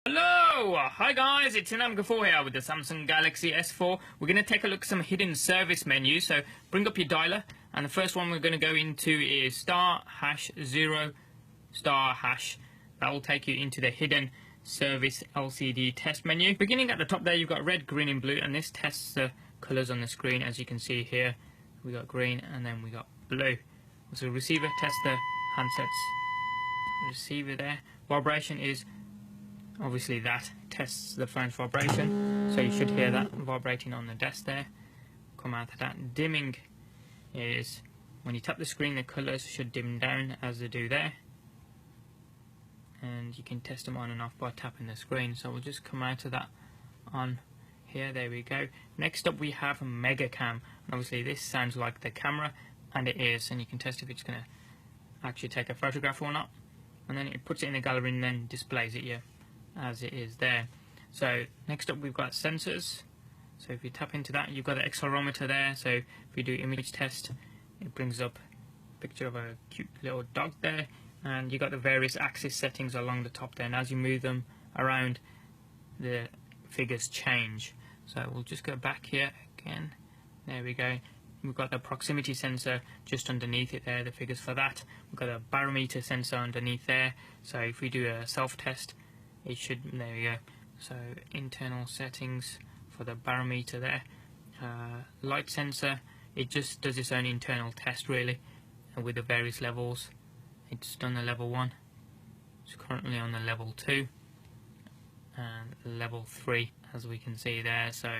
Hello! Hi guys, it's Inam Ghafoor here with the Samsung Galaxy S4. We're going to take a look at some hidden service menus. So bring up your dialer, and the first one we're going to go into is *#0*#. That will take you into the hidden service LCD test menu. Beginning at the top there, you've got red, green and blue, and this tests the colours on the screen. As you can see here, we got green and then we got blue. So receiver, test the handsets. Receiver there. Vibration is obviously that tests the phone's vibration, so you should hear that vibrating on the desk there. Come out of that. Dimming is when you tap the screen, the colours should dim down as they do there, and you can test them on and off by tapping the screen. So we'll just come out of that on here. There we go. Next up we have MegaCam, and obviously this sounds like the camera, and it is, and you can test if it's going to actually take a photograph or not, and then it puts it in the gallery and then displays it here as it is there. So next up we've got sensors. So if you tap into that, you've got the accelerometer there. So if you do image test, it brings up a picture of a cute little dog there, and you've got the various axis settings along the top there, and as you move them around, the figures change. So we'll just go back here again. There we go. We've got the proximity sensor just underneath it there, the figures for that. We've got a barometer sensor underneath there. So if we do a self-test, it should, there we go. So internal settings for the barometer there. Light sensor, it just does its own internal test really, with the various levels. It's done the level 1, it's currently on the level 2 and level 3 as we can see there. So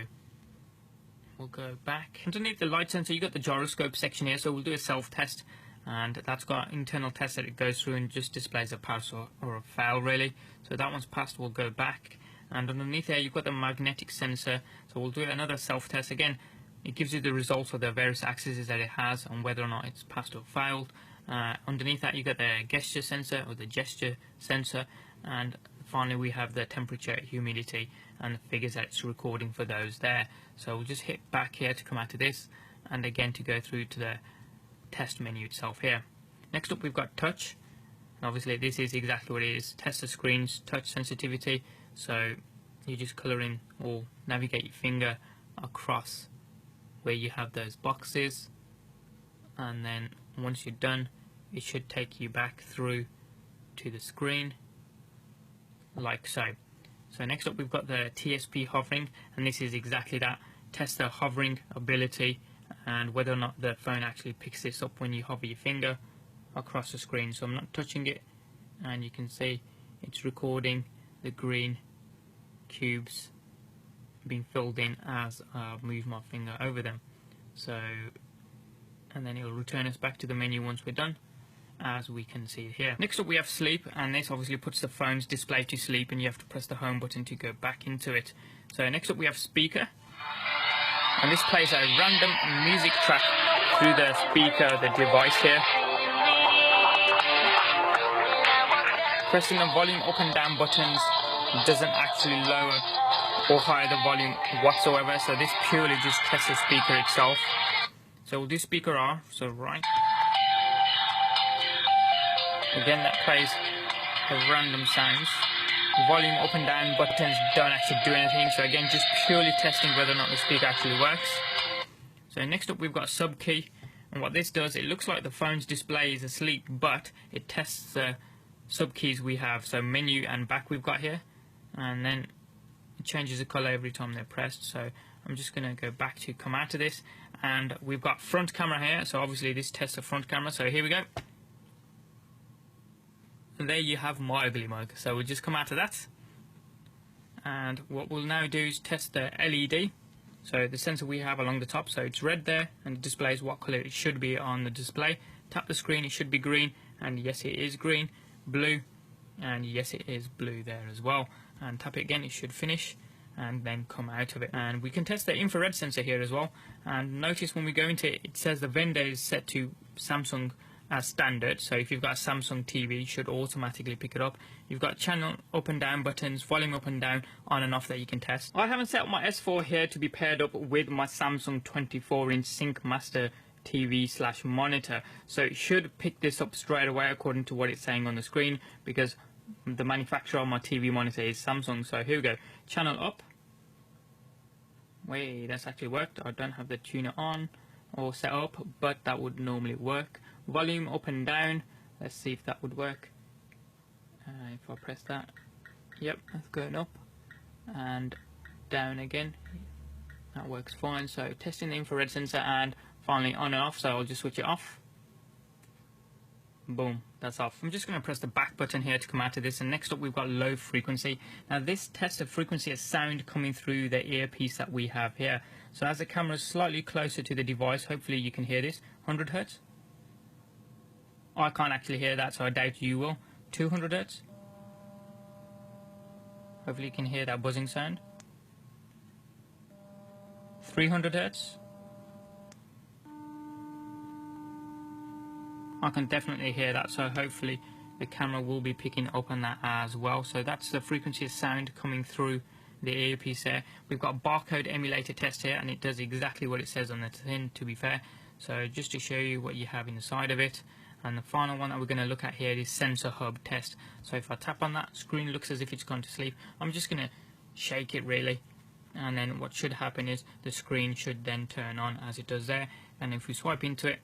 we'll go back. Underneath the light sensor, you've got the gyroscope section here, so we'll do a self-test, and that's got internal tests that it goes through and just displays a pass or a fail really. So that one's passed, we'll go back. And underneath there you've got the magnetic sensor, so we'll do another self-test. Again, it gives you the results of the various axes that it has and whether or not it's passed or failed. Underneath that you've got the gesture sensor or the gesture sensor, and finally we have the temperature, humidity and the figures that it's recording for those there. So we'll just hit back here to come out of this, and again to go through to the test menu itself here. Next up we've got touch, and obviously this is exactly what it is. Test the screen's touch sensitivity, so you just colour in or navigate your finger across where you have those boxes, and then once you're done it should take you back through to the screen like so. So next up we've got the TSP hovering, and this is exactly that. Test the hovering ability and whether or not the phone actually picks this up when you hover your finger across the screen. So I'm not touching it, and you can see it's recording the green cubes being filled in as I move my finger over them. So, and then it'll return us back to the menu once we're done, as we can see here. Next up we have sleep, and this obviously puts the phone's display to sleep, and you have to press the home button to go back into it. So next up we have speaker, and this plays a random music track through the speaker, the device here. Pressing the volume up and down buttons doesn't actually lower or higher the volume whatsoever, so this purely just tests the speaker itself. So we'll do speaker R, so right. Again that plays the random sounds. Volume up and down buttons don't actually do anything, so again just purely testing whether or not the speaker actually works. So next up we've got sub key, and what this does, it looks like the phone's display is asleep, but it tests the sub keys we have. So menu and back we've got here, and then it changes the colour every time they're pressed. So I'm just going to go back to come out of this, and we've got front camera here, so obviously this tests the front camera. So here we go. And there you have my ugly mug. So we'll just come out of that, and what we'll now do is test the LED. So the sensor we have along the top, so it's red there, and it displays what colour it should be on the display. Tap the screen, it should be green, and yes it is green. Blue, and yes it is blue there as well. And tap it again, it should finish and then come out of it. And we can test the infrared sensor here as well, and notice when we go into it, it says the vendor is set to Samsung as standard. So if you've got a Samsung TV, it should automatically pick it up. You've got channel up and down buttons, volume up and down, on and off that you can test. I haven't set up my S4 here to be paired up with my Samsung 24-inch Sync Master TV/monitor, so it should pick this up straight away according to what it's saying on the screen, because the manufacturer of my TV monitor is Samsung. So here we go, channel up. Wait, that's actually worked. I don't have the tuner on or set up, but that would normally work. Volume up and down. Let's see if that would work. If I press that, yep, that's going up and down again. That works fine. So testing the infrared sensor and finally on and off. So I'll just switch it off. Boom, that's off. I'm just going to press the back button here to come out of this, and next up we've got low frequency. Now this tests the frequency of sound coming through the earpiece that we have here. So as the camera is slightly closer to the device, hopefully you can hear this. 100 Hz. I can't actually hear that, so I doubt you will. 200 Hz. Hopefully you can hear that buzzing sound. 300 Hz. I can definitely hear that, so hopefully the camera will be picking up on that as well. So that's the frequency of sound coming through the earpiece there. We've got a barcode emulator test here, and it does exactly what it says on the tin, to be fair. So just to show you what you have inside of it. And the final one that we're going to look at here is sensor hub test. So if I tap on that, screen looks as if it's gone to sleep. I'm just going to shake it really, and then what should happen is the screen should then turn on as it does there. And if we swipe into it,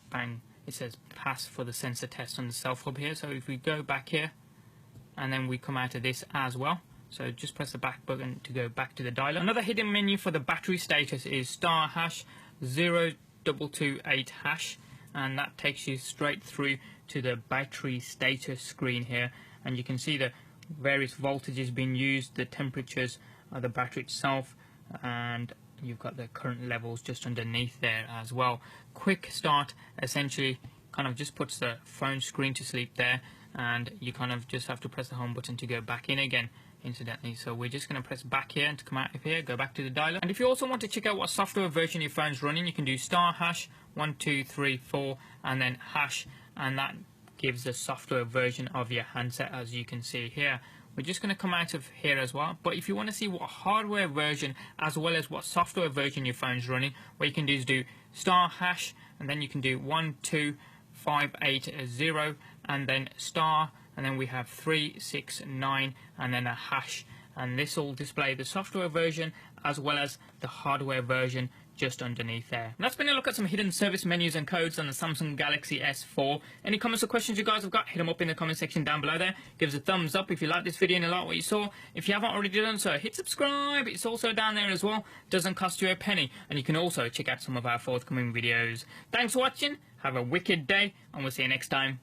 bang, it says pass for the sensor test on the self hub here. So if we go back here and then we come out of this as well, so just press the back button to go back to the dialer. Another hidden menu for the battery status is *#0228#, and that takes you straight through to the battery status screen here, and you can see the various voltages being used, the temperatures of the battery itself, and you've got the current levels just underneath there as well. Quick start essentially kind of just puts the phone screen to sleep there, and you kind of just have to press the home button to go back in again, incidentally. So we're just going to press back here and to come out of here, go back to the dialer. And if you also want to check out what software version your phone's running, you can do *#1234 and then #, and that gives the software version of your handset, as you can see here. We're just going to come out of here as well, but if you want to see what hardware version as well as what software version your phone's running, what you can do is do *# and then you can do 12580 and then *, and then we have 369 and then a #, and this will display the software version as well as the hardware version just underneath there. And that's been a look at some hidden service menus and codes on the Samsung Galaxy S4. Any comments or questions you guys have got, hit them up in the comment section down below there. Give us a thumbs up if you like this video and you like what you saw. If you haven't already done so, hit subscribe. It's also down there as well. Doesn't cost you a penny. And you can also check out some of our forthcoming videos. Thanks for watching. Have a wicked day, and we'll see you next time.